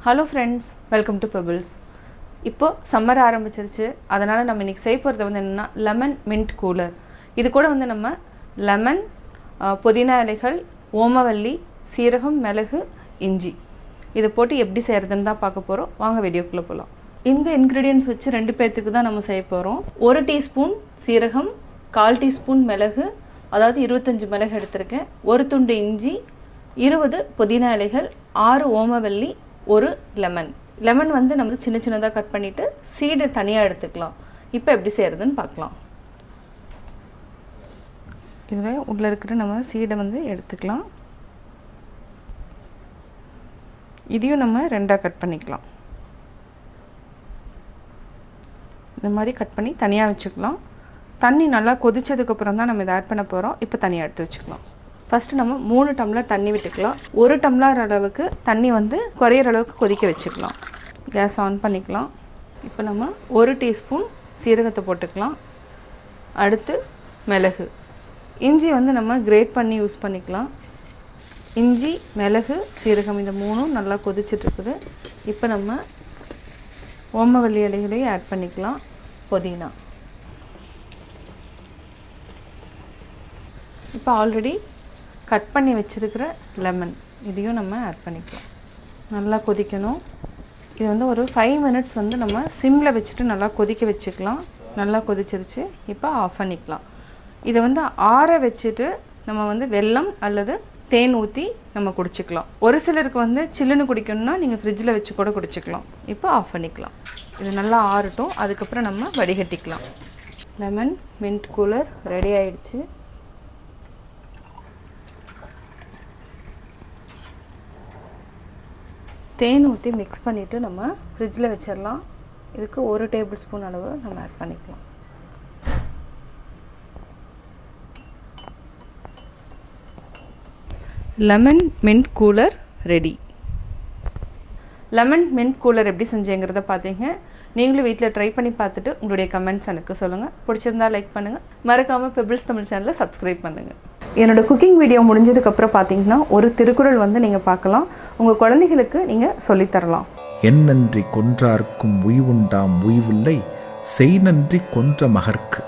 Hello friends, welcome to Pebbles. இப்போ summer ஆரம்பிச்சிருச்சு. அதனால நம்ம இன்னைக்கு செய்ய போறது வந்து என்னன்னா லெமன் மின்ட் கூலர். இது கூட வந்து நம்ம லெமன், புதினா இலைகள், ஓமவல்லி, சீரகம், மிளகு, இஞ்சி இத போட்டு எப்படி செய்யறதுன்னு தான் பார்க்க போறோம். வாங்க வீடியோக்குள்ள போலாம். இந்த ingredients வச்சு ரெண்டு பேத்துக்கு தான் நம்ம செய்ய போறோம். 1 டீஸ்பூன் சீரகம், 1/4 டீஸ்பூன் மிளகு, அதாவது 25 மிளகு எடுத்துர்க்கேன். ஒரு துண்டு இஞ்சி, 20 புதினா இலைகள், 6 ஓமவல்லி, ஒரு லெமன். லெமன் வந்து நம்ம சின்ன சின்னதா கட் பண்ணிட்டு சீடை தனியா எடுத்துக்கலாம். இப்போ எப்படி செய்யறதுன்னு பார்க்கலாம். இதுல உள்ள இருக்கிற நம்ம சீடை வந்து எடுத்துக்கலாம். இதையும் நம்ம ரெண்டா கட் பண்ணிக்கலாம். இந்த மாதிரி கட் பண்ணி தனியா வச்சுக்கலாம். தண்ணி நல்லா கொதிச்சதுக்கு அப்புறம் தான் நம்ம இத ஆட் பண்ண போறோம். இப்போ தனியா எடுத்து வச்சுக்கலாம். ஃபர்ஸ்ட் நம்ம 3 டம்ளர் தண்ணி விட்டுக்கலாம். 1 டம்ளர் அளவுக்கு தண்ணி வந்து குறையிற அளவுக்கு கொதிக்க வச்சுக்கலாம். கேஸ் ஆன் பண்ணிக்கலாம். இப்போ நம்ம 1 டீஸ்பூன் சீரகத்தை போட்டுக்கலாம். அடுத்து மிளகு. இஞ்சி வந்து நம்ம கிரேட் பண்ணி யூஸ் பண்ணிக்கலாம். இஞ்சி, மிளகு, சீரகம் இந்த மூணும் நல்லா கொதிச்சிட்டு இருக்குது. இப்போ நம்ம ஓமவல்லி இலைகளையும் ஆட் பண்ணிக்கலாம். புதினா. இப்போ ஆல்ரெடி கட் பண்ணி வச்சிருக்கிற லெமன் இதையும் நம்ம ஆட் பண்ணிக்கலாம். நல்லா கொதிக்கணும். இது வந்து ஒரு 5 மினிட்ஸ் வந்து நம்ம சிம்ல வச்சுட்டு நல்லா கொதிக்க வச்சுக்கலாம். நல்லா கொதிச்சிருச்சு. இப்போ ஆஃப் பண்ணிக்கலாம். இதை வந்து ஆற வச்சுட்டு நம்ம வந்து வெல்லம் அல்லது தேன் ஊற்றி நம்ம குடிச்சிக்கலாம். ஒரு சிலருக்கு வந்து சில்லுன்னு குடிக்கணும்னா நீங்கள் ஃப்ரிட்ஜில் வச்சு கூட குடிச்சிக்கலாம். இப்போ ஆஃப் பண்ணிக்கலாம். இது நல்லா ஆறட்டும். அதுக்கப்புறம் நம்ம வடிகட்டிக்கலாம். லெமன் மின்ட் கூலர் ரெடி ஆயிடுச்சு. தேன் ஊற்றி மிக்ஸ் பண்ணிவிட்டு நம்ம ஃப்ரிட்ஜில் வச்சிடலாம். இதுக்கு 1 டேபிள் ஸ்பூன் அளவு நம்ம ஆட் பண்ணிக்கலாம். Lemon mint cooler ready. Lemon mint cooler எப்படி செஞ்சேங்கிறத பார்த்தீங்க. நீங்களும் வீட்டில் ட்ரை பண்ணி பார்த்துட்டு உங்களுடைய கமெண்ட்ஸ் எனக்கு சொல்லுங்கள். பிடிச்சிருந்தா லைக் பண்ணுங்கள். மறக்காமல் பெபிள்ஸ் தமிழ் சேனலை சப்ஸ்கிரைப் பண்ணுங்கள். என்னோட குக்கிங் வீடியோ முடிஞ்சதுக்கப்புறம் பார்த்தீங்கன்னா ஒரு திருக்குறள் வந்து நீங்கள் பார்க்கலாம். உங்கள் குழந்தைகளுக்கு நீங்கள் சொல்லித்தரலாம். என் நன்றி கொன்றார்க்கும் உய்வுண்டாம் உய்வில்லை, செய் நன்றி கொன்ற மகர்க்கு.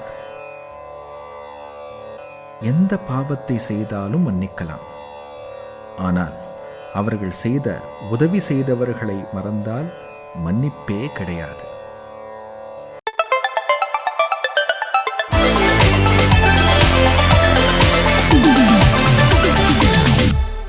எந்த பாவத்தை செய்தாலும் மன்னிக்கலாம், ஆனால் அவர்கள் செய்த உதவி செய்தவர்களை மறந்தால் மன்னிப்பே கிடையாது.